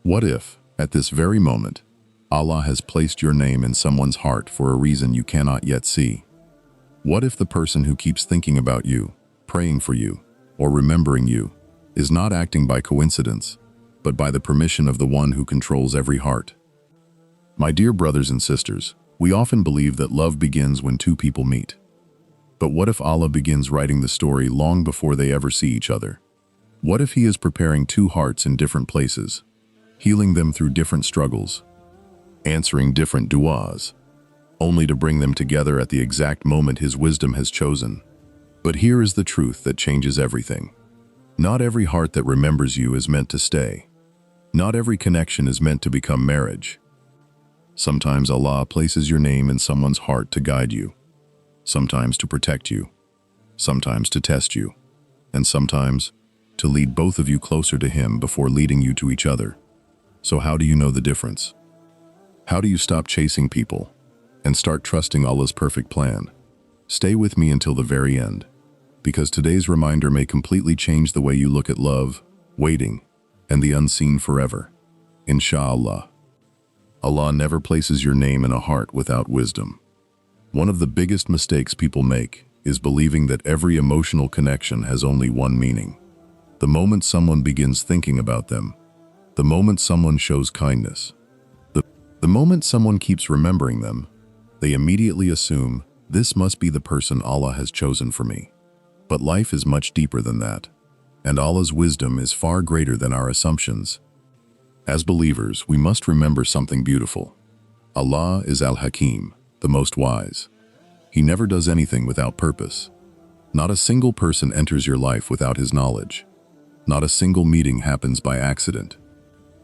What if, at this very moment, Allah has placed your name in someone's heart for a reason you cannot yet see? What if the person who keeps thinking about you, praying for you, or remembering you, is not acting by coincidence, but by the permission of the one who controls every heart? My dear brothers and sisters, we often believe that love begins when two people meet. But what if Allah begins writing the story long before they ever see each other? What if He is preparing two hearts in different places, healing them through different struggles, answering different du'as, only to bring them together at the exact moment His wisdom has chosen? But here is the truth that changes everything. Not every heart that remembers you is meant to stay. Not every connection is meant to become marriage. Sometimes Allah places your name in someone's heart to guide you, sometimes to protect you, sometimes to test you, and sometimes to lead both of you closer to Him before leading you to each other. So how do you know the difference? How do you stop chasing people and start trusting Allah's perfect plan? Stay with me until the very end, because today's reminder may completely change the way you look at love, waiting, and the unseen forever. Insha'Allah. Allah never places your name in a heart without wisdom. One of the biggest mistakes people make is believing that every emotional connection has only one meaning. The moment someone begins thinking about them, the moment someone shows kindness, the moment someone keeps remembering them, they immediately assume, this must be the person Allah has chosen for me. But life is much deeper than that, and Allah's wisdom is far greater than our assumptions. As believers, we must remember something beautiful. Allah is Al-Hakim, the most wise. He never does anything without purpose. Not a single person enters your life without His knowledge. Not a single meeting happens by accident.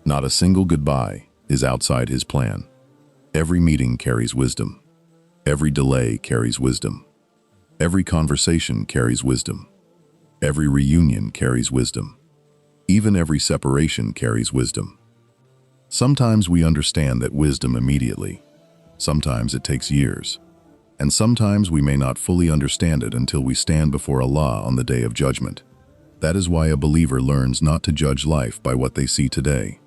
Not a single goodbye is outside His plan. Every meeting carries wisdom. Every delay carries wisdom. Every conversation carries wisdom. Every reunion carries wisdom. Even every separation carries wisdom. Sometimes we understand that wisdom immediately. Sometimes it takes years. And sometimes we may not fully understand it until we stand before Allah on the Day of Judgment. That is why a believer learns not to judge life by what they see today.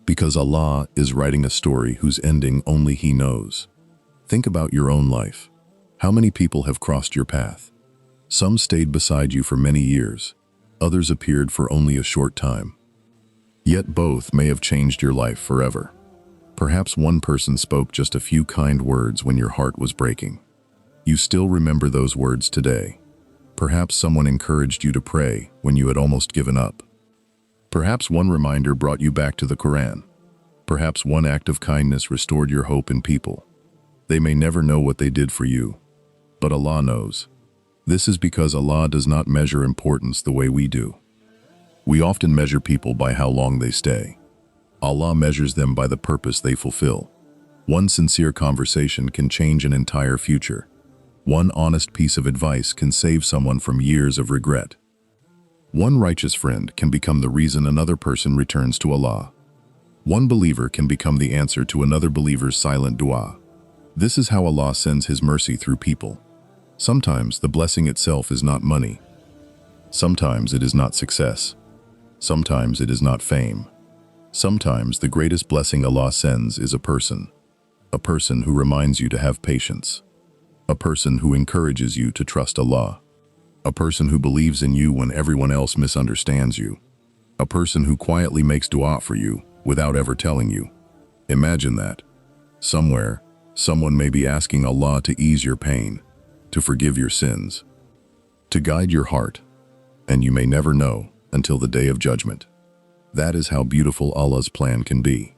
Because Allah is writing a story whose ending only He knows. Think about your own life. How many people have crossed your path? Some stayed beside you for many years. Others appeared for only a short time. Yet both may have changed your life forever. Perhaps one person spoke just a few kind words when your heart was breaking. You still remember those words today. Perhaps someone encouraged you to pray when you had almost given up. Perhaps one reminder brought you back to the Quran. Perhaps one act of kindness restored your hope in people. They may never know what they did for you, but Allah knows. This is because Allah does not measure importance the way we do. We often measure people by how long they stay. Allah measures them by the purpose they fulfill. One sincere conversation can change an entire future. One honest piece of advice can save someone from years of regret. One righteous friend can become the reason another person returns to Allah. One believer can become the answer to another believer's silent dua. This is how Allah sends His mercy through people. Sometimes the blessing itself is not money. Sometimes it is not success. Sometimes it is not fame. Sometimes the greatest blessing Allah sends is a person who reminds you to have patience, a person who encourages you to trust Allah, a person who believes in you when everyone else misunderstands you, a person who quietly makes dua for you without ever telling you. Imagine that. Somewhere, someone may be asking Allah to ease your pain, to forgive your sins, to guide your heart, and you may never know until the Day of Judgment. That is how beautiful Allah's plan can be.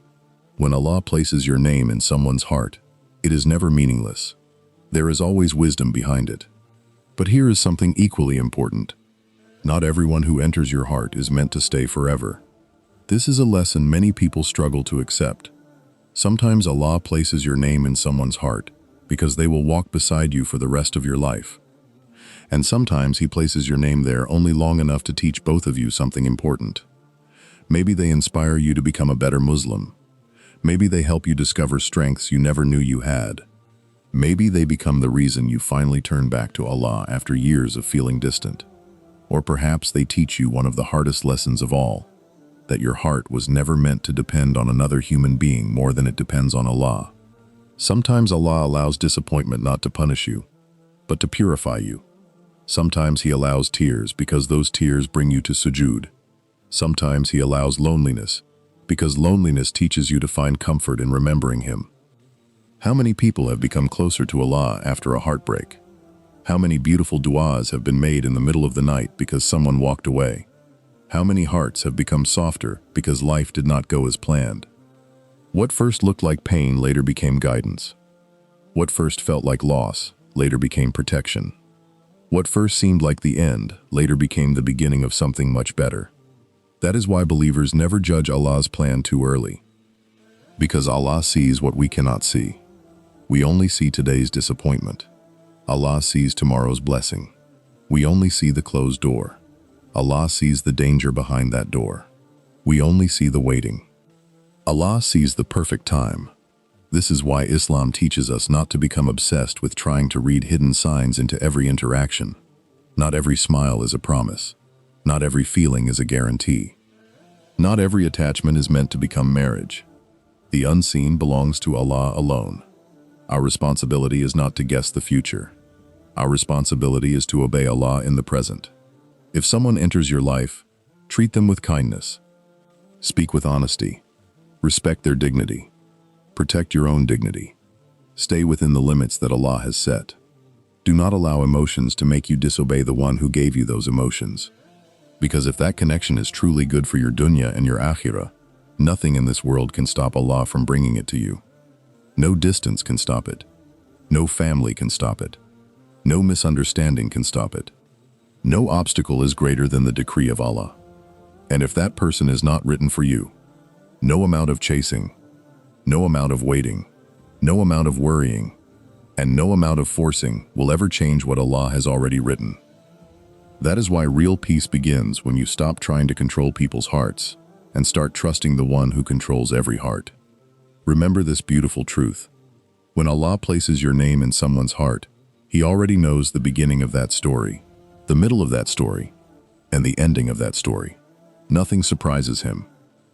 When Allah places your name in someone's heart, it is never meaningless. There is always wisdom behind it. But here is something equally important. Not everyone who enters your heart is meant to stay forever. This is a lesson many people struggle to accept. Sometimes Allah places your name in someone's heart because they will walk beside you for the rest of your life. And sometimes He places your name there only long enough to teach both of you something important. Maybe they inspire you to become a better Muslim. Maybe they help you discover strengths you never knew you had. Maybe they become the reason you finally turn back to Allah after years of feeling distant. Or perhaps they teach you one of the hardest lessons of all. that your heart was never meant to depend on another human being more than it depends on Allah. Sometimes Allah allows disappointment not to punish you, but to purify you. Sometimes He allows tears because those tears bring you to sujood. Sometimes He allows loneliness because loneliness teaches you to find comfort in remembering Him. How many people have become closer to Allah after a heartbreak? How many beautiful du'as have been made in the middle of the night because someone walked away? How many hearts have become softer because life did not go as planned? What first looked like pain later became guidance. What first felt like loss later became protection. What first seemed like the end later became the beginning of something much better. That is why believers never judge Allah's plan too early. Because Allah sees what we cannot see. We only see today's disappointment. Allah sees tomorrow's blessing. We only see the closed door. Allah sees the danger behind that door. We only see the waiting. Allah sees the perfect time. This is why Islam teaches us not to become obsessed with trying to read hidden signs into every interaction. Not every smile is a promise. Not every feeling is a guarantee. Not every attachment is meant to become marriage. The unseen belongs to Allah alone. Our responsibility is not to guess the future. Our responsibility is to obey Allah in the present. If someone enters your life, treat them with kindness. Speak with honesty. Respect their dignity. Protect your own dignity. Stay within the limits that Allah has set. Do not allow emotions to make you disobey the one who gave you those emotions. Because if that connection is truly good for your dunya and your akhirah, nothing in this world can stop Allah from bringing it to you. No distance can stop it. No family can stop it. No misunderstanding can stop it. No obstacle is greater than the decree of Allah. And if that person is not written for you, no amount of chasing, no amount of waiting, no amount of worrying, and no amount of forcing will ever change what Allah has already written. That is why real peace begins when you stop trying to control people's hearts and start trusting the one who controls every heart. Remember this beautiful truth. When Allah places your name in someone's heart, He already knows the beginning of that story, the middle of that story, and the ending of that story. Nothing surprises Him.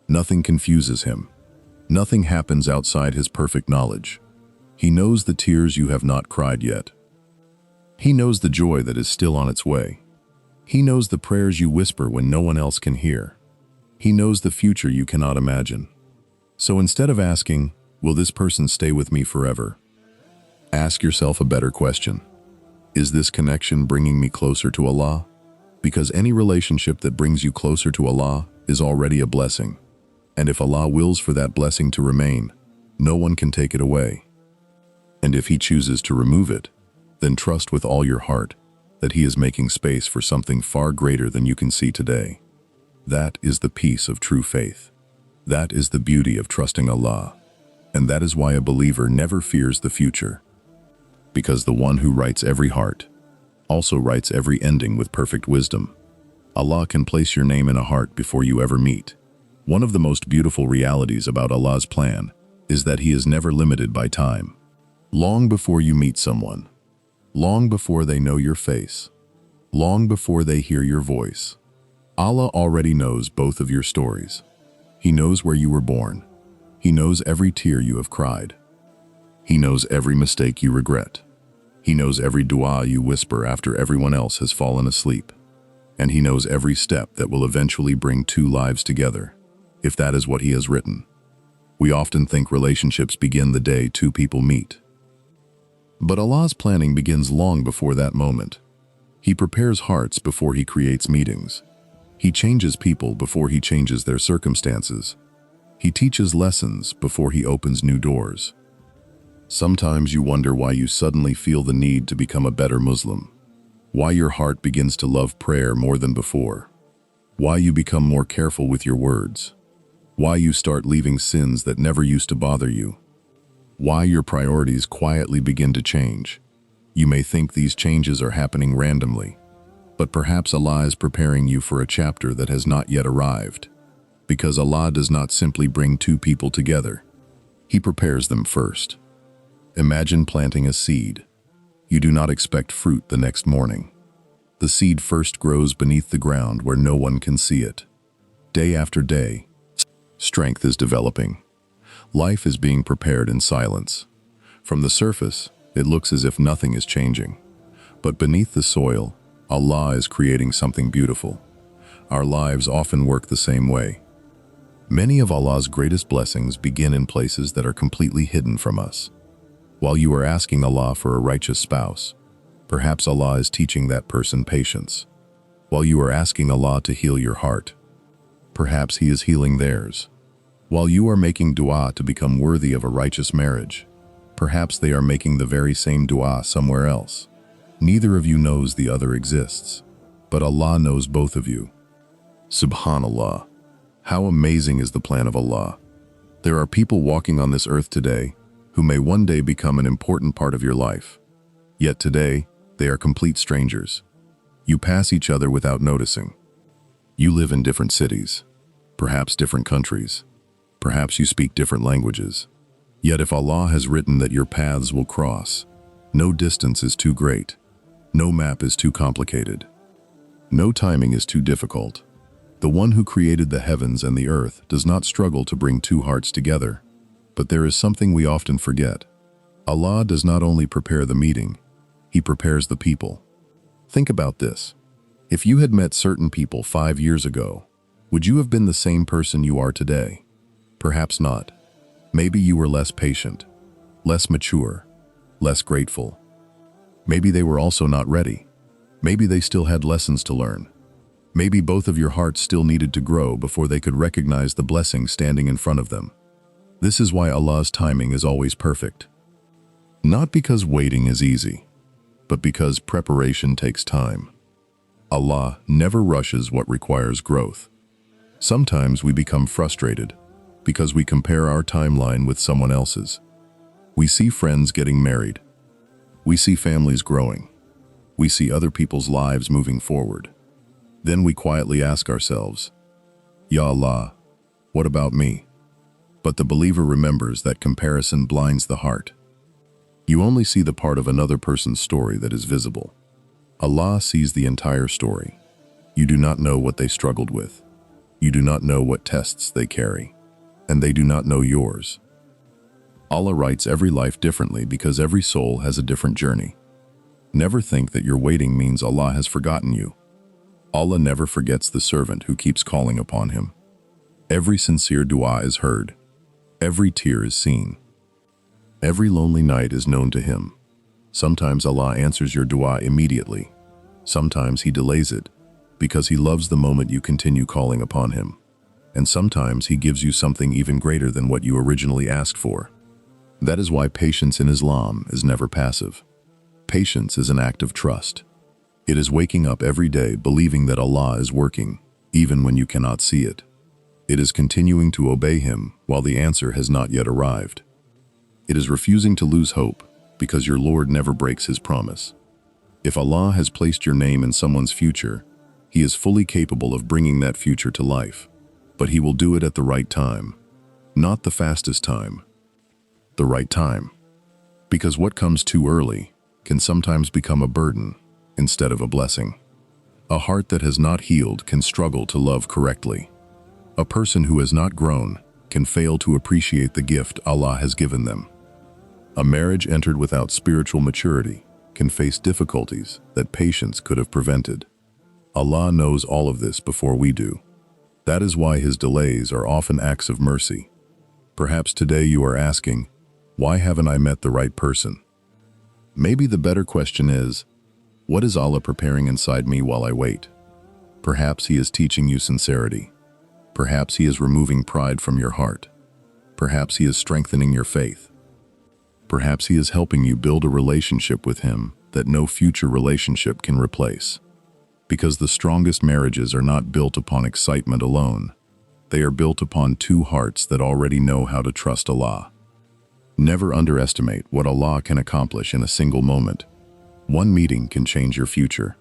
Nothing confuses Him. Nothing happens outside His perfect knowledge. He knows the tears you have not cried yet. He knows the joy that is still on its way. He knows the prayers you whisper when no one else can hear. He knows the future you cannot imagine. So instead of asking, "Will this person stay with me forever?" ask yourself a better question. Is this connection bringing me closer to Allah? Because any relationship that brings you closer to Allah is already a blessing. And if Allah wills for that blessing to remain, no one can take it away. And if He chooses to remove it, then trust with all your heart that He is making space for something far greater than you can see today. That is the peace of true faith. That is the beauty of trusting Allah. And that is why a believer never fears the future. Because the one who writes every heart also writes every ending with perfect wisdom. Allah can place your name in a heart before you ever meet. One of the most beautiful realities about Allah's plan is that He is never limited by time. Long before you meet someone, long before they know your face, long before they hear your voice, Allah already knows both of your stories. He knows where you were born. He knows every tear you have cried. He knows every mistake you regret. He knows every dua you whisper after everyone else has fallen asleep. And He knows every step that will eventually bring two lives together, if that is what He has written. We often think relationships begin the day two people meet. But Allah's planning begins long before that moment. He prepares hearts before He creates meetings. He changes people before He changes their circumstances. He teaches lessons before He opens new doors. Sometimes you wonder why you suddenly feel the need to become a better Muslim. Why your heart begins to love prayer more than before. Why you become more careful with your words. Why you start leaving sins that never used to bother you. Why your priorities quietly begin to change. You may think these changes are happening randomly, but perhaps Allah is preparing you for a chapter that has not yet arrived. Because Allah does not simply bring two people together. He prepares them first. Imagine planting a seed. You do not expect fruit the next morning. The seed first grows beneath the ground where no one can see it. Day after day, strength is developing. Life is being prepared in silence. From the surface, it looks as if nothing is changing. But beneath the soil, Allah is creating something beautiful. Our lives often work the same way. Many of Allah's greatest blessings begin in places that are completely hidden from us. While you are asking Allah for a righteous spouse, perhaps Allah is teaching that person patience. While you are asking Allah to heal your heart, perhaps He is healing theirs. While you are making dua to become worthy of a righteous marriage, perhaps they are making the very same dua somewhere else. Neither of you knows the other exists, but Allah knows both of you. Subhanallah. How amazing is the plan of Allah. There are people walking on this earth today who may one day become an important part of your life. Yet today, they are complete strangers. You pass each other without noticing. You live in different cities, perhaps different countries. Perhaps you speak different languages. Yet if Allah has written that your paths will cross, no distance is too great. No map is too complicated. No timing is too difficult. The one who created the heavens and the earth does not struggle to bring two hearts together. But there is something we often forget. Allah does not only prepare the meeting, He prepares the people. Think about this. If you had met certain people 5 years ago, would you have been the same person you are today? Perhaps not. Maybe you were less patient, less mature, less grateful. Maybe they were also not ready. Maybe they still had lessons to learn. Maybe both of your hearts still needed to grow before they could recognize the blessing standing in front of them. This is why Allah's timing is always perfect. Not because waiting is easy, but because preparation takes time. Allah never rushes what requires growth. Sometimes we become frustrated because we compare our timeline with someone else's. We see friends getting married. We see families growing. We see other people's lives moving forward. Then we quietly ask ourselves, Ya Allah, what about me? But the believer remembers that comparison blinds the heart. You only see the part of another person's story that is visible. Allah sees the entire story. You do not know what they struggled with. You do not know what tests they carry. And they do not know yours. Allah writes every life differently because every soul has a different journey. Never think that your waiting means Allah has forgotten you. Allah never forgets the servant who keeps calling upon Him. Every sincere dua is heard. Every tear is seen. Every lonely night is known to Him. Sometimes Allah answers your dua immediately. Sometimes He delays it because He loves the moment you continue calling upon Him. And sometimes He gives you something even greater than what you originally asked for. That is why patience in Islam is never passive. Patience is an act of trust. It is waking up every day believing that Allah is working, even when you cannot see it. It is continuing to obey Him while the answer has not yet arrived. It is refusing to lose hope because your Lord never breaks His promise. If Allah has placed your name in someone's future, He is fully capable of bringing that future to life. But He will do it at the right time, not the fastest time. The right time. Because what comes too early can sometimes become a burden instead of a blessing. A heart that has not healed can struggle to love correctly. A person who has not grown can fail to appreciate the gift Allah has given them. A marriage entered without spiritual maturity can face difficulties that patience could have prevented. Allah knows all of this before we do. That is why His delays are often acts of mercy. Perhaps today you are asking, why haven't I met the right person? Maybe the better question is, what is Allah preparing inside me while I wait? Perhaps He is teaching you sincerity. Perhaps He is removing pride from your heart. Perhaps He is strengthening your faith. Perhaps He is helping you build a relationship with Him that no future relationship can replace. Because the strongest marriages are not built upon excitement alone. They are built upon two hearts that already know how to trust Allah. Never underestimate what Allah can accomplish in a single moment. One meeting can change your future.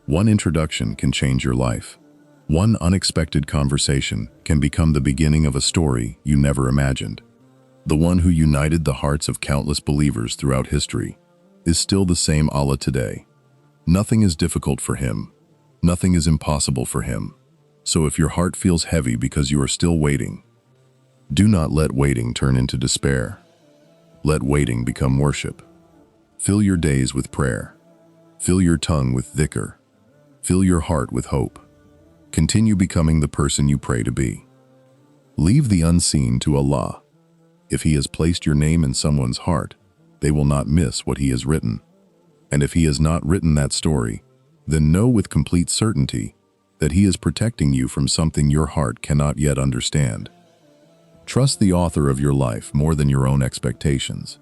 One introduction can change your life. One unexpected conversation can become the beginning of a story you never imagined. The one who united the hearts of countless believers throughout history is still the same Allah today. Nothing is difficult for Him. Nothing is impossible for Him. So if your heart feels heavy because you are still waiting, do not let waiting turn into despair. Let waiting become worship. Fill your days with prayer. Fill your tongue with dhikr. Fill your heart with hope. Continue becoming the person you pray to be. Leave the unseen to Allah. If He has placed your name in someone's heart, they will not miss what He has written. And if He has not written that story, then know with complete certainty that He is protecting you from something your heart cannot yet understand. Trust the author of your life more than your own expectations,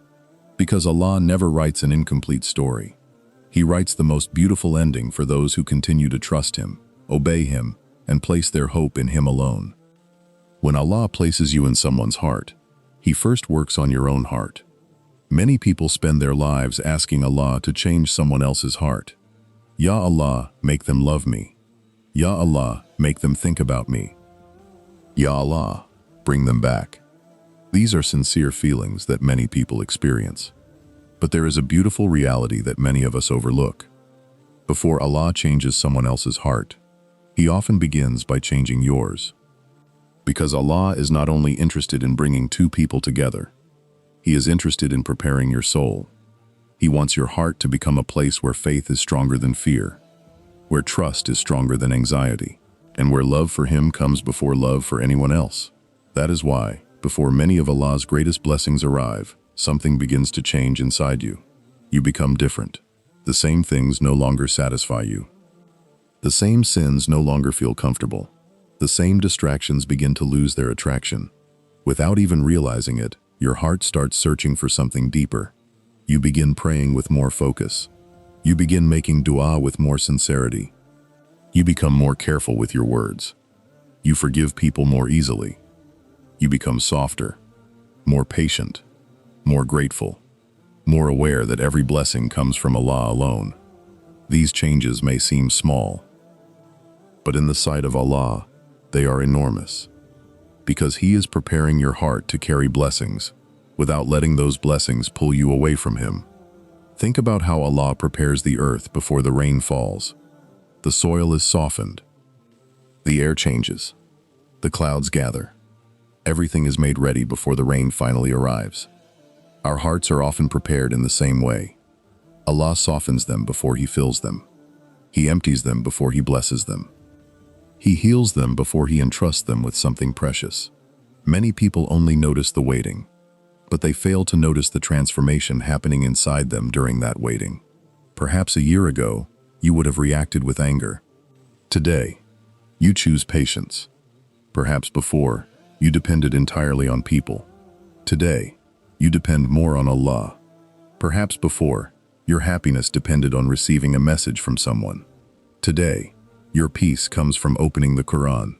because Allah never writes an incomplete story. He writes the most beautiful ending for those who continue to trust Him, obey Him, and place their hope in Him alone. When Allah places you in someone's heart, He first works on your own heart. Many people spend their lives asking Allah to change someone else's heart. Ya Allah, make them love me. Ya Allah, make them think about me. Ya Allah, bring them back. These are sincere feelings that many people experience. But there is a beautiful reality that many of us overlook. Before Allah changes someone else's heart, He often begins by changing yours. Because Allah is not only interested in bringing two people together, He is interested in preparing your soul. He wants your heart to become a place where faith is stronger than fear, where trust is stronger than anxiety, and where love for Him comes before love for anyone else. That is why, before many of Allah's greatest blessings arrive, something begins to change inside you. You become different. The same things no longer satisfy you. The same sins no longer feel comfortable. The same distractions begin to lose their attraction. Without even realizing it, your heart starts searching for something deeper. You begin praying with more focus. You begin making dua with more sincerity. You become more careful with your words. You forgive people more easily. You become softer, more patient, more grateful, more aware that every blessing comes from Allah alone. These changes may seem small, but in the sight of Allah, they are enormous, because He is preparing your heart to carry blessings without letting those blessings pull you away from Him. Think about how Allah prepares the earth before the rain falls. The soil is softened. The air changes. The clouds gather. Everything is made ready before the rain finally arrives. Our hearts are often prepared in the same way. Allah softens them before He fills them. He empties them before He blesses them. He heals them before He entrusts them with something precious. Many people only notice the waiting, but they fail to notice the transformation happening inside them during that waiting. Perhaps a year ago, you would have reacted with anger. Today, you choose patience. Perhaps before, you depended entirely on people. Today, you depend more on Allah. Perhaps before, your happiness depended on receiving a message from someone. Today, your peace comes from opening the Quran.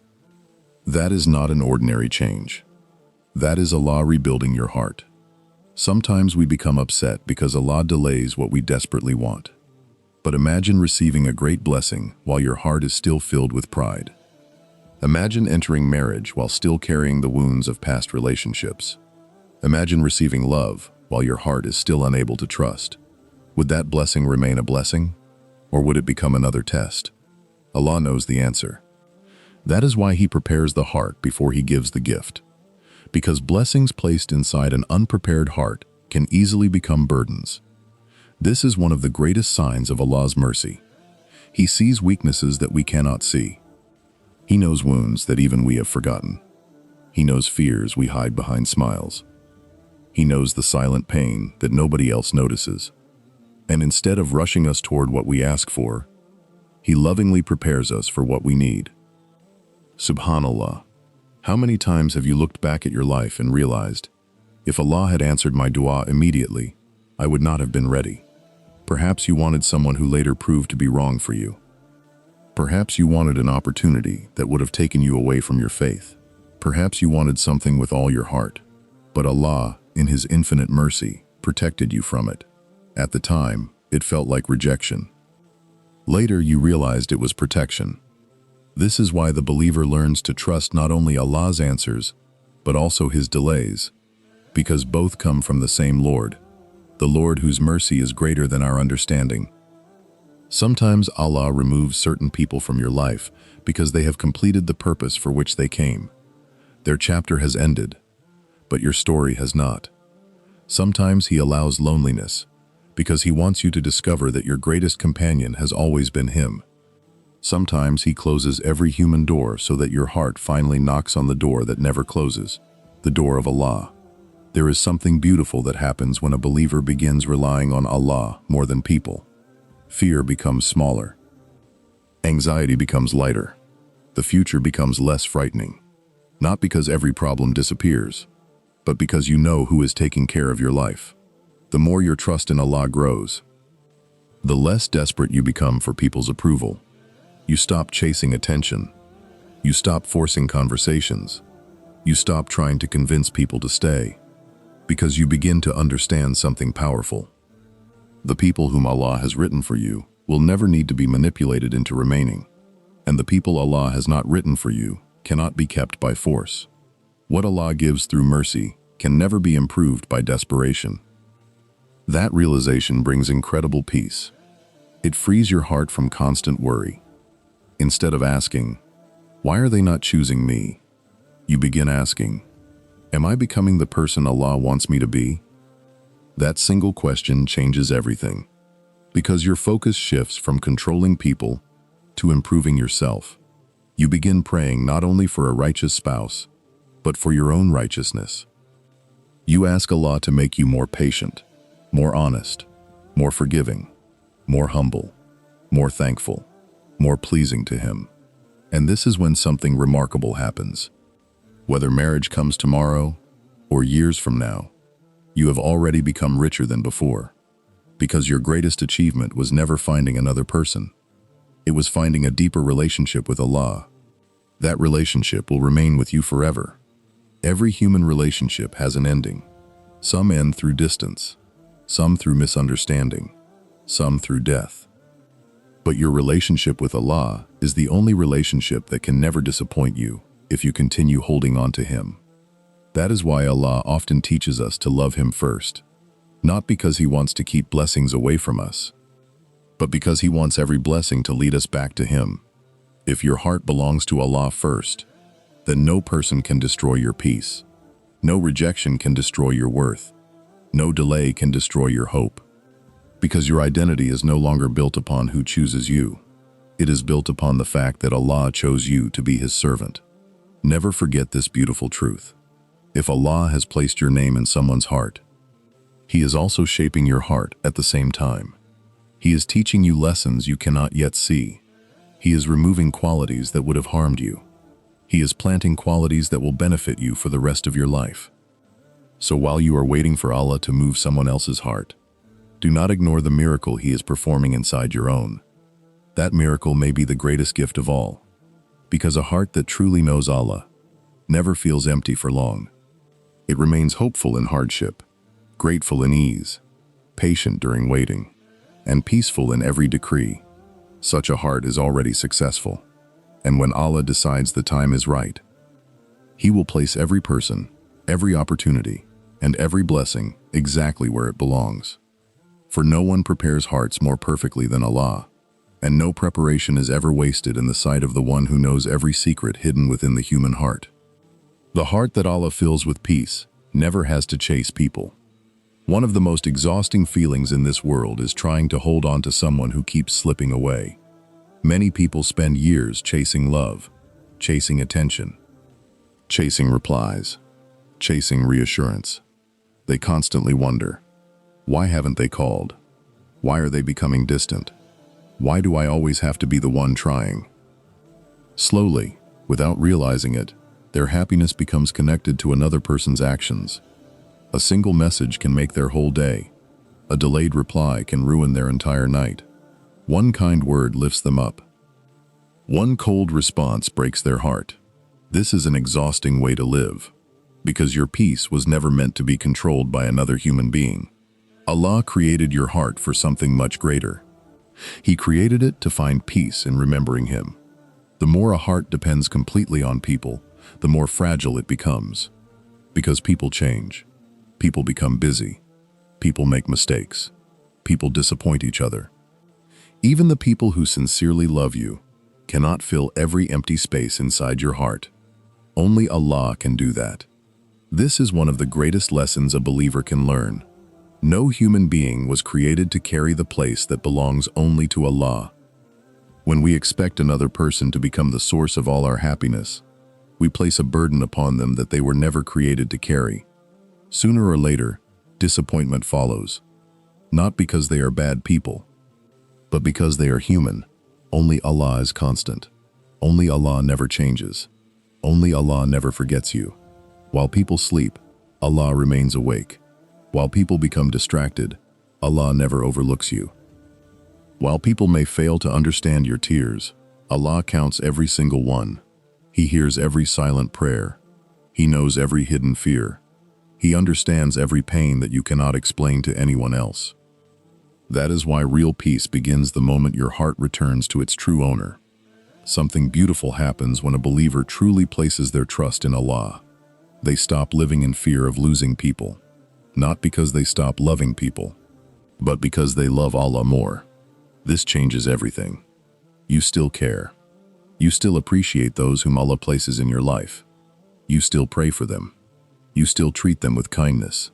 That is not an ordinary change. That is Allah rebuilding your heart. Sometimes we become upset because Allah delays what we desperately want. But imagine receiving a great blessing while your heart is still filled with pride. Imagine entering marriage while still carrying the wounds of past relationships. Imagine receiving love while your heart is still unable to trust. Would that blessing remain a blessing, or would it become another test? Allah knows the answer. That is why He prepares the heart before He gives the gift. Because blessings placed inside an unprepared heart can easily become burdens. This is one of the greatest signs of Allah's mercy. He sees weaknesses that we cannot see. He knows wounds that even we have forgotten. He knows fears we hide behind smiles. He knows the silent pain that nobody else notices. And instead of rushing us toward what we ask for, He lovingly prepares us for what we need. Subhanallah. How many times have you looked back at your life and realized, if Allah had answered my dua immediately, I would not have been ready? Perhaps you wanted someone who later proved to be wrong for you. Perhaps you wanted an opportunity that would have taken you away from your faith. Perhaps you wanted something with all your heart, but Allah, in His infinite mercy, protected you from it. At the time, it felt like rejection. Later, you realized it was protection. This is why the believer learns to trust not only Allah's answers, but also His delays, because both come from the same Lord, the Lord whose mercy is greater than our understanding. Sometimes Allah removes certain people from your life because they have completed the purpose for which they came. Their chapter has ended, but your story has not. Sometimes He allows loneliness because He wants you to discover that your greatest companion has always been Him. Sometimes He closes every human door so that your heart finally knocks on the door that never closes, the door of Allah. There is something beautiful that happens when a believer begins relying on Allah more than people. Fear becomes smaller. Anxiety becomes lighter. The future becomes less frightening. Not because every problem disappears, but because you know who is taking care of your life. The more your trust in Allah grows, the less desperate you become for people's approval. You stop chasing attention. You stop forcing conversations. You stop trying to convince people to stay, because you begin to understand something powerful. The people whom Allah has written for you will never need to be manipulated into remaining, and the people Allah has not written for you cannot be kept by force. What Allah gives through mercy can never be improved by desperation. That realization brings incredible peace. It frees your heart from constant worry. Instead of asking, "Why are they not choosing me?" you begin asking, "Am I becoming the person Allah wants me to be?" That single question changes everything, because your focus shifts from controlling people to improving yourself. You begin praying not only for a righteous spouse, but for your own righteousness. You ask Allah to make you more patient, more honest, more forgiving, more humble, more thankful, more pleasing to Him. And this is when something remarkable happens. Whether marriage comes tomorrow or years from now, you have already become richer than before, because your greatest achievement was never finding another person. It was finding a deeper relationship with Allah. That relationship will remain with you forever. Every human relationship has an ending. Some end through distance, some through misunderstanding, some through death. But your relationship with Allah is the only relationship that can never disappoint you if you continue holding on to Him. That is why Allah often teaches us to love Him first, not because He wants to keep blessings away from us, but because He wants every blessing to lead us back to Him. If your heart belongs to Allah first, then no person can destroy your peace. No rejection can destroy your worth. No delay can destroy your hope. Because your identity is no longer built upon who chooses you. It is built upon the fact that Allah chose you to be His servant. Never forget this beautiful truth. If Allah has placed your name in someone's heart, He is also shaping your heart at the same time. He is teaching you lessons you cannot yet see. He is removing qualities that would have harmed you. He is planting qualities that will benefit you for the rest of your life. So while you are waiting for Allah to move someone else's heart, do not ignore the miracle He is performing inside your own. That miracle may be the greatest gift of all, because a heart that truly knows Allah never feels empty for long. It remains hopeful in hardship, grateful in ease, patient during waiting, and peaceful in every decree. Such a heart is already successful. And when Allah decides the time is right, He will place every person, every opportunity, and every blessing exactly where it belongs. For no one prepares hearts more perfectly than Allah, and no preparation is ever wasted in the sight of the one who knows every secret hidden within the human heart. The heart that Allah fills with peace never has to chase people. One of the most exhausting feelings in this world is trying to hold on to someone who keeps slipping away. Many people spend years chasing love, chasing attention, chasing replies, chasing reassurance. They constantly wonder, why haven't they called? Why are they becoming distant? Why do I always have to be the one trying? Slowly, without realizing it, their happiness becomes connected to another person's actions. A single message can make their whole day. A delayed reply can ruin their entire night. One kind word lifts them up. One cold response breaks their heart. This is an exhausting way to live, because your peace was never meant to be controlled by another human being. Allah created your heart for something much greater. He created it to find peace in remembering Him. The more a heart depends completely on people, the more fragile it becomes. Because people change. People become busy. People make mistakes. People disappoint each other. Even the people who sincerely love you cannot fill every empty space inside your heart. Only Allah can do that. This is one of the greatest lessons a believer can learn. No human being was created to carry the place that belongs only to Allah. When we expect another person to become the source of all our happiness, we place a burden upon them that they were never created to carry. Sooner or later, disappointment follows. Not because they are bad people, but because they are human. Only Allah is constant. Only Allah never changes. Only Allah never forgets you. While people sleep, Allah remains awake. While people become distracted, Allah never overlooks you. While people may fail to understand your tears, Allah counts every single one. He hears every silent prayer. He knows every hidden fear. He understands every pain that you cannot explain to anyone else. That is why real peace begins the moment your heart returns to its true owner. Something beautiful happens when a believer truly places their trust in Allah. They stop living in fear of losing people, not because they stop loving people, but because they love Allah more. This changes everything. You still care. You still appreciate those whom Allah places in your life. You still pray for them. You still treat them with kindness.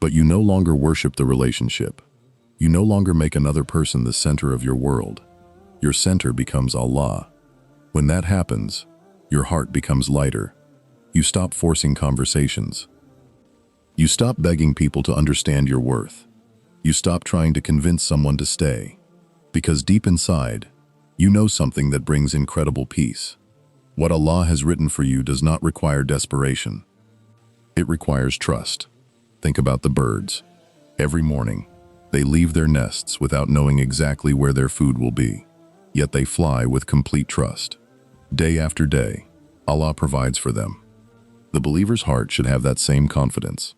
But you no longer worship the relationship. You no longer make another person the center of your world. Your center becomes Allah. When that happens, your heart becomes lighter. You stop forcing conversations. You stop begging people to understand your worth. You stop trying to convince someone to stay. Because deep inside, you know something that brings incredible peace. What Allah has written for you does not require desperation. It requires trust. Think about the birds. Every morning, they leave their nests without knowing exactly where their food will be. Yet they fly with complete trust. Day after day, Allah provides for them. The believer's heart should have that same confidence.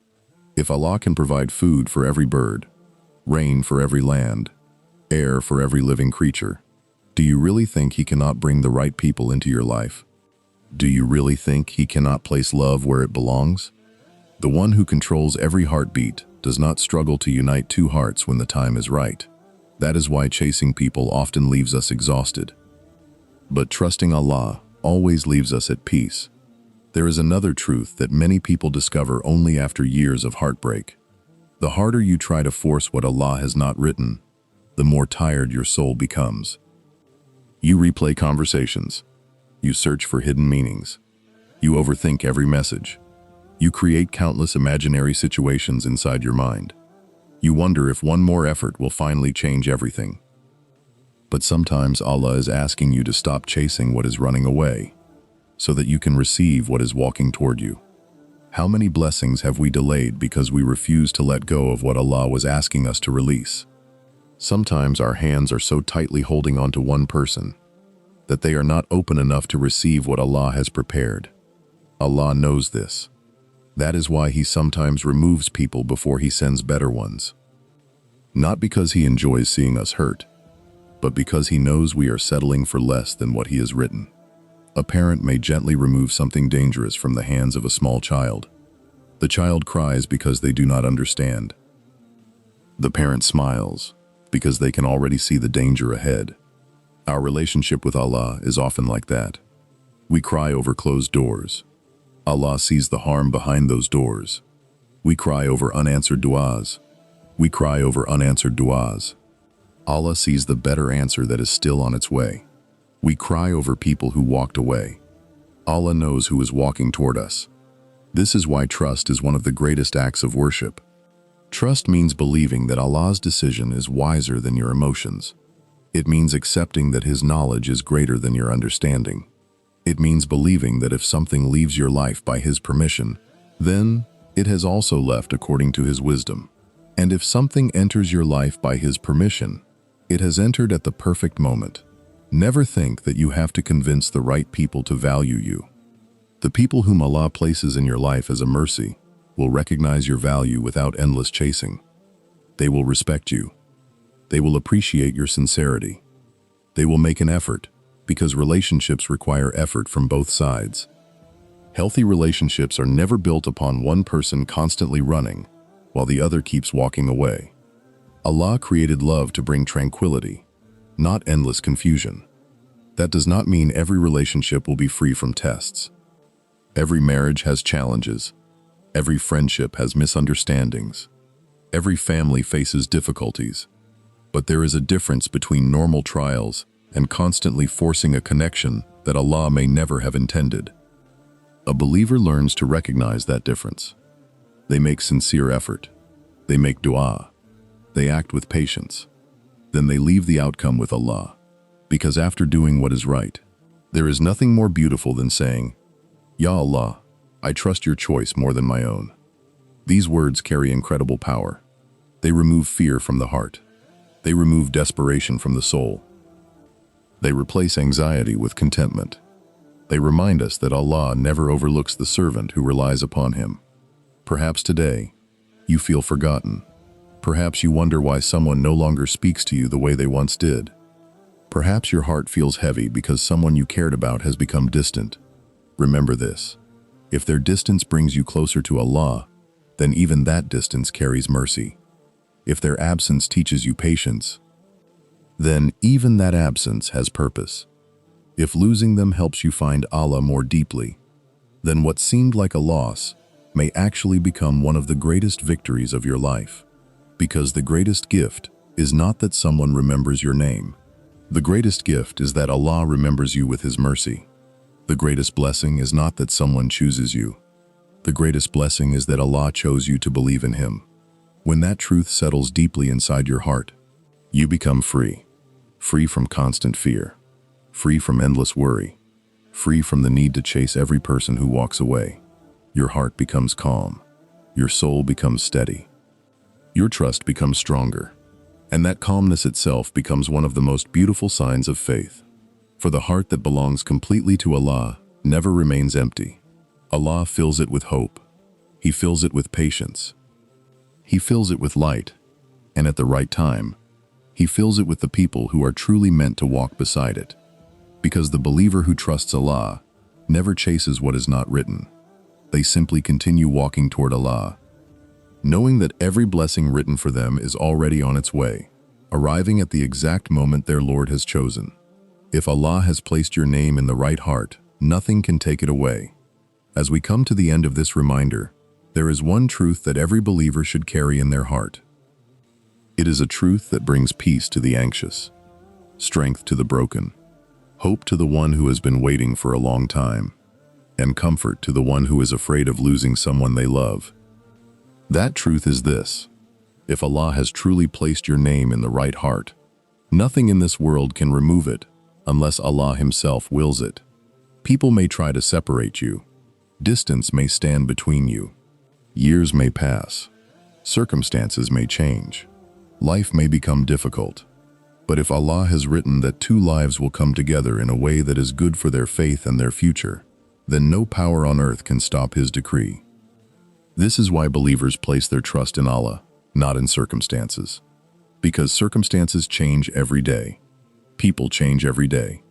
If Allah can provide food for every bird, rain for every land, air for every living creature, do you really think He cannot bring the right people into your life? Do you really think He cannot place love where it belongs? The one who controls every heartbeat does not struggle to unite two hearts when the time is right. That is why chasing people often leaves us exhausted. But trusting Allah always leaves us at peace. There is another truth that many people discover only after years of heartbreak. The harder you try to force what Allah has not written, the more tired your soul becomes. You replay conversations. You search for hidden meanings. You overthink every message. You create countless imaginary situations inside your mind. You wonder if one more effort will finally change everything. But sometimes Allah is asking you to stop chasing what is running away, so that you can receive what is walking toward you. How many blessings have we delayed because we refuse to let go of what Allah was asking us to release? Sometimes our hands are so tightly holding on to one person that they are not open enough to receive what Allah has prepared. Allah knows this. That is why He sometimes removes people before He sends better ones. Not because He enjoys seeing us hurt, but because He knows we are settling for less than what He has written. A parent may gently remove something dangerous from the hands of a small child. The child cries because they do not understand. The parent smiles because they can already see the danger ahead. Our relationship with Allah is often like that. We cry over closed doors. Allah sees the harm behind those doors. We cry over unanswered du'as. We cry over unanswered du'as. Allah sees the better answer that is still on its way. We cry over people who walked away. Allah knows who is walking toward us. This is why trust is one of the greatest acts of worship. Trust means believing that Allah's decision is wiser than your emotions. It means accepting that His knowledge is greater than your understanding. It means believing that if something leaves your life by His permission, then it has also left according to His wisdom. And if something enters your life by His permission, it has entered at the perfect moment. Never think that you have to convince the right people to value you. The people whom Allah places in your life as a mercy will recognize your value without endless chasing. They will respect you. They will appreciate your sincerity. They will make an effort, because relationships require effort from both sides. Healthy relationships are never built upon one person constantly running, while the other keeps walking away. Allah created love to bring tranquility, not endless confusion. That does not mean every relationship will be free from tests. Every marriage has challenges. Every friendship has misunderstandings. Every family faces difficulties. But there is a difference between normal trials and constantly forcing a connection that Allah may never have intended. A believer learns to recognize that difference. They make sincere effort. They make dua. They act with patience. Then they leave the outcome with Allah. Because after doing what is right, there is nothing more beautiful than saying, Ya Allah, I trust your choice more than my own. These words carry incredible power. They remove fear from the heart. They remove desperation from the soul. They replace anxiety with contentment. They remind us that Allah never overlooks the servant who relies upon Him. Perhaps today, you feel forgotten. Perhaps you wonder why someone no longer speaks to you the way they once did. Perhaps your heart feels heavy because someone you cared about has become distant. Remember this: if their distance brings you closer to Allah, then even that distance carries mercy. If their absence teaches you patience, then even that absence has purpose. If losing them helps you find Allah more deeply, then what seemed like a loss may actually become one of the greatest victories of your life. Because the greatest gift is not that someone remembers your name. The greatest gift is that Allah remembers you with His mercy. The greatest blessing is not that someone chooses you. The greatest blessing is that Allah chose you to believe in Him. When that truth settles deeply inside your heart, you become free. Free from constant fear. Free from endless worry. Free from the need to chase every person who walks away. Your heart becomes calm. Your soul becomes steady. Your trust becomes stronger. And that calmness itself becomes one of the most beautiful signs of faith. For the heart that belongs completely to Allah never remains empty. Allah fills it with hope. He fills it with patience. He fills it with light. And at the right time, He fills it with the people who are truly meant to walk beside it. Because the believer who trusts Allah never chases what is not written. They simply continue walking toward Allah, knowing that every blessing written for them is already on its way, arriving at the exact moment their Lord has chosen. If Allah has placed your name in the right heart, nothing can take it away. As we come to the end of this reminder, there is one truth that every believer should carry in their heart. It is a truth that brings peace to the anxious, strength to the broken, hope to the one who has been waiting for a long time, and comfort to the one who is afraid of losing someone they love. That truth is this: if Allah has truly placed your name in the right heart, nothing in this world can remove it unless Allah Himself wills it. People may try to separate you. Distance may stand between you. Years may pass. Circumstances may change. Life may become difficult. But if Allah has written that two lives will come together in a way that is good for their faith and their future, then no power on earth can stop His decree. This is why believers place their trust in Allah, not in circumstances. Because circumstances change every day. People change every day.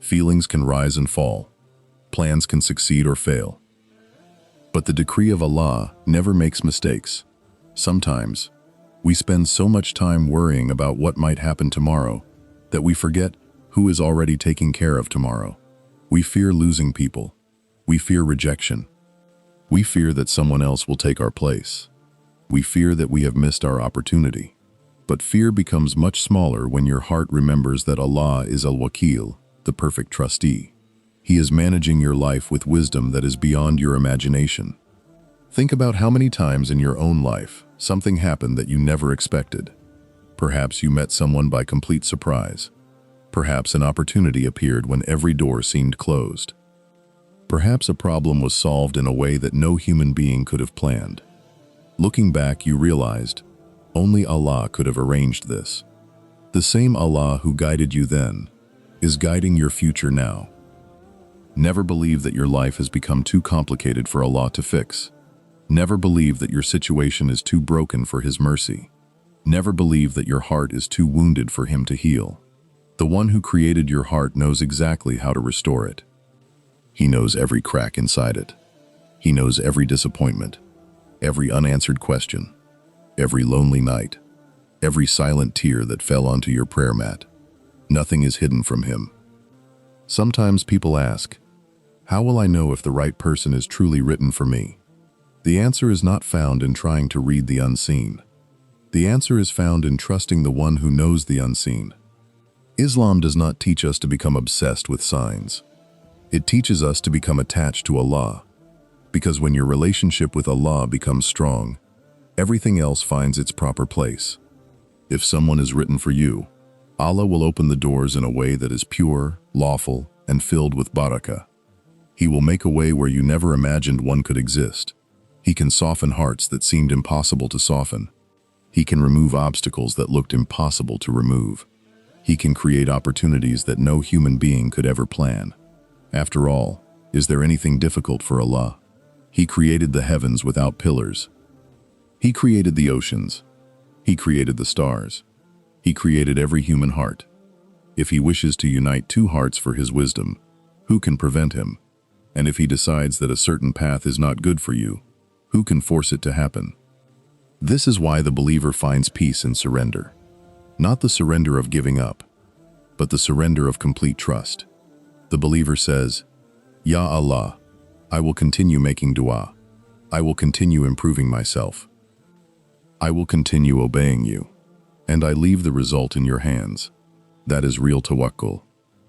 Feelings can rise and fall. Plans can succeed or fail. But the decree of Allah never makes mistakes. Sometimes, we spend so much time worrying about what might happen tomorrow that we forget who is already taking care of tomorrow. We fear losing people. We fear rejection. We fear that someone else will take our place. We fear that we have missed our opportunity. But fear becomes much smaller when your heart remembers that Allah is Al-Wakil, the perfect trustee. He is managing your life with wisdom that is beyond your imagination. Think about how many times in your own life something happened that you never expected. Perhaps you met someone by complete surprise. Perhaps an opportunity appeared when every door seemed closed. Perhaps a problem was solved in a way that no human being could have planned. Looking back, you realized only Allah could have arranged this. The same Allah who guided you then is guiding your future now. Never believe that your life has become too complicated for Allah to fix. Never believe that your situation is too broken for His mercy. Never believe that your heart is too wounded for Him to heal. The one who created your heart knows exactly how to restore it. He knows every crack inside it. He knows every disappointment, every unanswered question, every lonely night, every silent tear that fell onto your prayer mat. Nothing is hidden from him. Sometimes people ask, how will I know if the right person is truly written for me? The answer is not found in trying to read the unseen. The answer is found in trusting the one who knows the unseen. Islam does not teach us to become obsessed with signs. It teaches us to become attached to Allah. Because when your relationship with Allah becomes strong, everything else finds its proper place. If someone is written for you, Allah will open the doors in a way that is pure, lawful, and filled with barakah. He will make a way where you never imagined one could exist. He can soften hearts that seemed impossible to soften. He can remove obstacles that looked impossible to remove. He can create opportunities that no human being could ever plan. After all, is there anything difficult for Allah? He created the heavens without pillars. He created the oceans. He created the stars. He created every human heart. If he wishes to unite two hearts for his wisdom, who can prevent him? And if he decides that a certain path is not good for you, who can force it to happen? This is why the believer finds peace in surrender. Not the surrender of giving up, but the surrender of complete trust. The believer says, Ya Allah, I will continue making dua. I will continue improving myself. I will continue obeying you, and I leave the result in your hands. That is real tawakkul.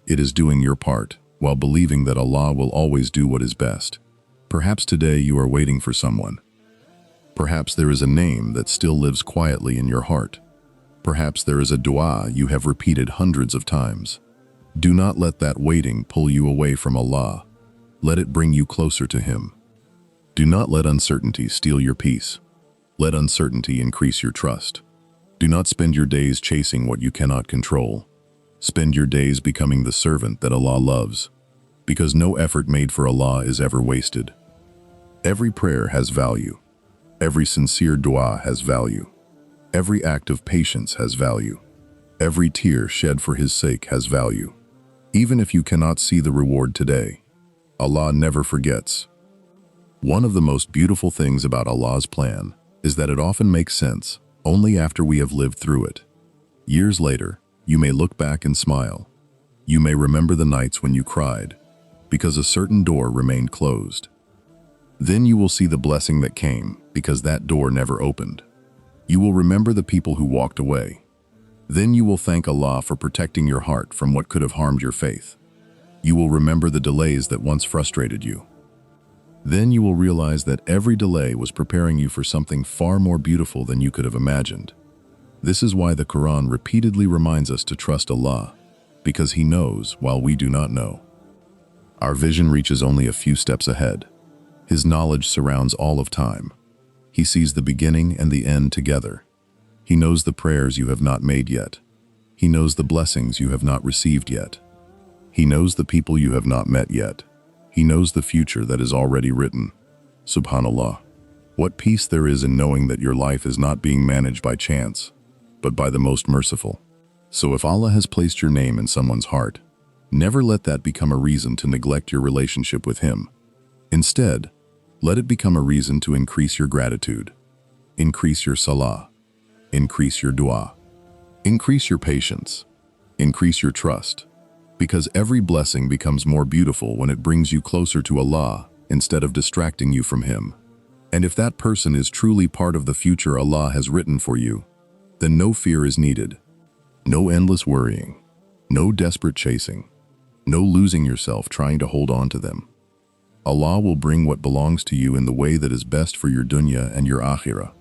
It is doing your part, while believing that Allah will always do what is best. Perhaps today you are waiting for someone. Perhaps there is a name that still lives quietly in your heart. Perhaps there is a dua you have repeated hundreds of times. Do not let that waiting pull you away from Allah. Let it bring you closer to Him. Do not let uncertainty steal your peace. Let uncertainty increase your trust. Do not spend your days chasing what you cannot control. Spend your days becoming the servant that Allah loves, because no effort made for Allah is ever wasted. Every prayer has value. Every sincere dua has value. Every act of patience has value. Every tear shed for His sake has value. Even if you cannot see the reward today, Allah never forgets. One of the most beautiful things about Allah's plan is that it often makes sense only after we have lived through it. Years later, you may look back and smile. You may remember the nights when you cried because a certain door remained closed. Then you will see the blessing that came because that door never opened. You will remember the people who walked away. Then you will thank Allah for protecting your heart from what could have harmed your faith. You will remember the delays that once frustrated you. Then you will realize that every delay was preparing you for something far more beautiful than you could have imagined. This is why the Quran repeatedly reminds us to trust Allah, because He knows while we do not know. Our vision reaches only a few steps ahead. His knowledge surrounds all of time. He sees the beginning and the end together. He knows the prayers you have not made yet. He knows the blessings you have not received yet. He knows the people you have not met yet. He knows the future that is already written. Subhanallah. What peace there is in knowing that your life is not being managed by chance, but by the most merciful. So if Allah has placed your name in someone's heart, never let that become a reason to neglect your relationship with Him. Instead, let it become a reason to increase your gratitude, increase your salah, increase your dua, increase your patience, increase your trust, because every blessing becomes more beautiful when it brings you closer to Allah instead of distracting you from Him. And if that person is truly part of the future Allah has written for you, then no fear is needed, no endless worrying, no desperate chasing, no losing yourself trying to hold on to them. Allah will bring what belongs to you in the way that is best for your dunya and your akhirah.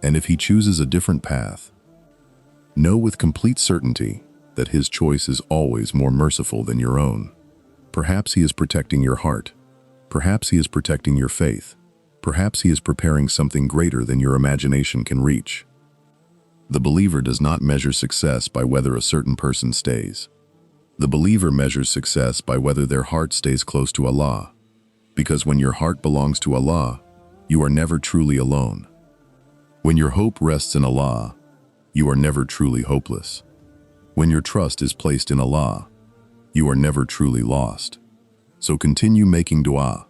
And if He chooses a different path, know with complete certainty that His choice is always more merciful than your own. Perhaps He is protecting your heart. Perhaps He is protecting your faith. Perhaps He is preparing something greater than your imagination can reach. The believer does not measure success by whether a certain person stays. The believer measures success by whether their heart stays close to Allah. Because when your heart belongs to Allah, you are never truly alone. When your hope rests in Allah, you are never truly hopeless. When your trust is placed in Allah, you are never truly lost. So continue making dua.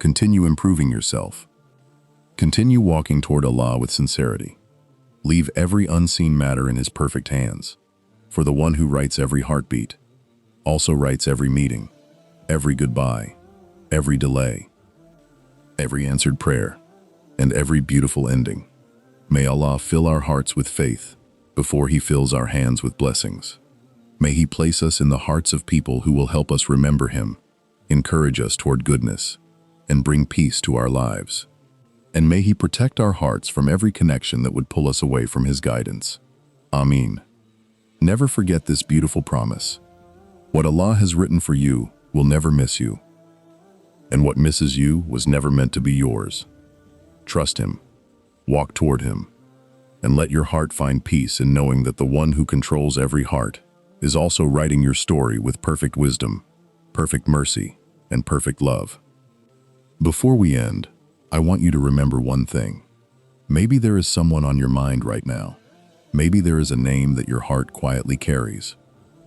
Continue improving yourself. Continue walking toward Allah with sincerity. Leave every unseen matter in his perfect hands. For the one who writes every heartbeat, also writes every meeting, every goodbye, every delay, every answered prayer, and every beautiful ending. May Allah fill our hearts with faith before He fills our hands with blessings. May He place us in the hearts of people who will help us remember Him, encourage us toward goodness, and bring peace to our lives. And may He protect our hearts from every connection that would pull us away from His guidance. Ameen. Never forget this beautiful promise. What Allah has written for you will never miss you. And what misses you was never meant to be yours. Trust Him, walk toward Him, and let your heart find peace in knowing that the one who controls every heart is also writing your story with perfect wisdom, perfect mercy, and perfect love. Before we end, I want you to remember one thing. Maybe there is someone on your mind right now. Maybe there is a name that your heart quietly carries.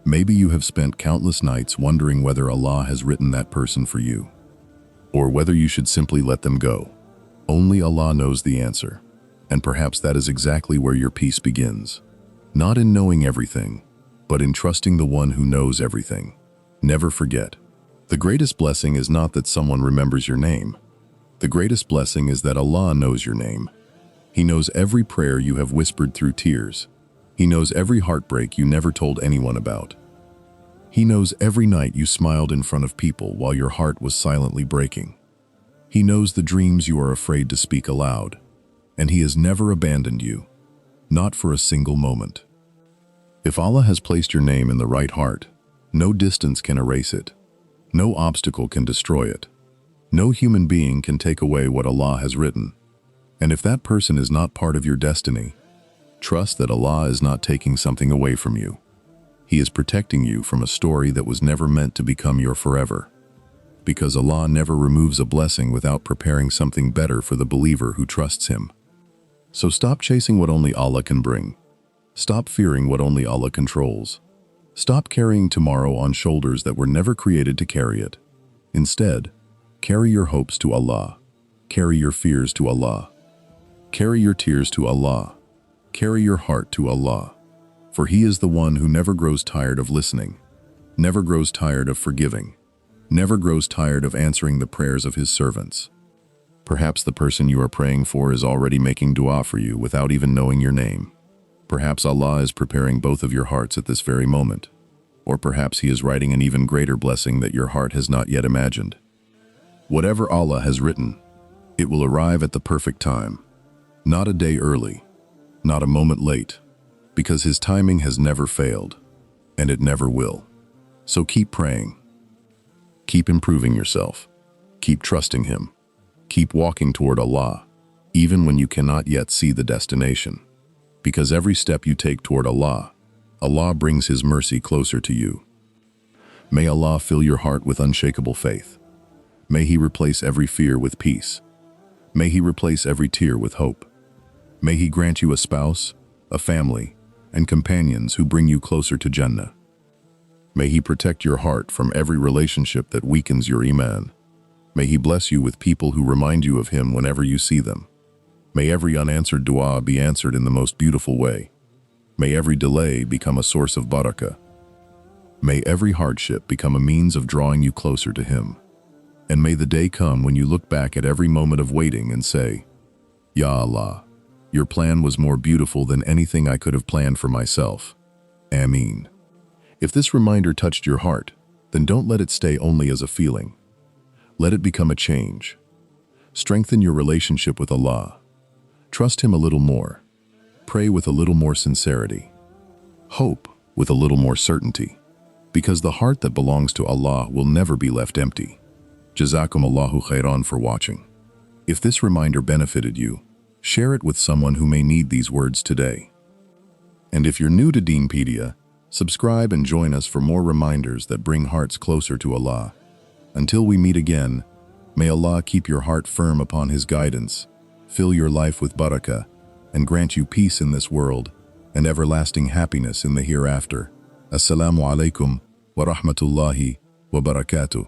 Maybe you have spent countless nights wondering whether Allah has written that person for you, or whether you should simply let them go. Only Allah knows the answer, and perhaps that is exactly where your peace begins. Not in knowing everything, but in trusting the one who knows everything. Never forget, the greatest blessing is not that someone remembers your name. The greatest blessing is that Allah knows your name. He knows every prayer you have whispered through tears. He knows every heartbreak you never told anyone about. He knows every night you smiled in front of people while your heart was silently breaking. He knows the dreams you are afraid to speak aloud. And He has never abandoned you, not for a single moment. If Allah has placed your name in the right heart, no distance can erase it. No obstacle can destroy it. No human being can take away what Allah has written. And if that person is not part of your destiny, trust that Allah is not taking something away from you. He is protecting you from a story that was never meant to become your forever. Because Allah never removes a blessing without preparing something better for the believer who trusts Him. So stop chasing what only Allah can bring. Stop fearing what only Allah controls. Stop carrying tomorrow on shoulders that were never created to carry it. Instead, carry your hopes to Allah. Carry your fears to Allah. Carry your tears to Allah. Carry your heart to Allah. For He is the one who never grows tired of listening, never grows tired of forgiving, never grows tired of answering the prayers of His servants. Perhaps the person you are praying for is already making dua for you without even knowing your name. Perhaps Allah is preparing both of your hearts at this very moment. Or perhaps He is writing an even greater blessing that your heart has not yet imagined. Whatever Allah has written, it will arrive at the perfect time. Not a day early, not a moment late, because His timing has never failed, and it never will. So keep praying. Keep improving yourself. Keep trusting Him. Keep walking toward Allah, even when you cannot yet see the destination. Because every step you take toward Allah, Allah brings His mercy closer to you. May Allah fill your heart with unshakable faith. May He replace every fear with peace. May He replace every tear with hope. May He grant you a spouse, a family, and companions who bring you closer to Jannah. May He protect your heart from every relationship that weakens your iman. May He bless you with people who remind you of Him whenever you see them. May every unanswered dua be answered in the most beautiful way. May every delay become a source of barakah. May every hardship become a means of drawing you closer to Him. And may the day come when you look back at every moment of waiting and say, Ya Allah, your plan was more beautiful than anything I could have planned for myself. Ameen. If this reminder touched your heart, then don't let it stay only as a feeling. Let it become a change. Strengthen your relationship with Allah. Trust Him a little more. Pray with a little more sincerity. Hope with a little more certainty. Because the heart that belongs to Allah will never be left empty. Jazakumullahu khairan for watching. If this reminder benefited you, share it with someone who may need these words today. And if you're new to Deenpedia, subscribe and join us for more reminders that bring hearts closer to Allah. Until we meet again, may Allah keep your heart firm upon His guidance, fill your life with barakah, and grant you peace in this world and everlasting happiness in the hereafter. Assalamu alaikum wa rahmatullahi wa barakatuh.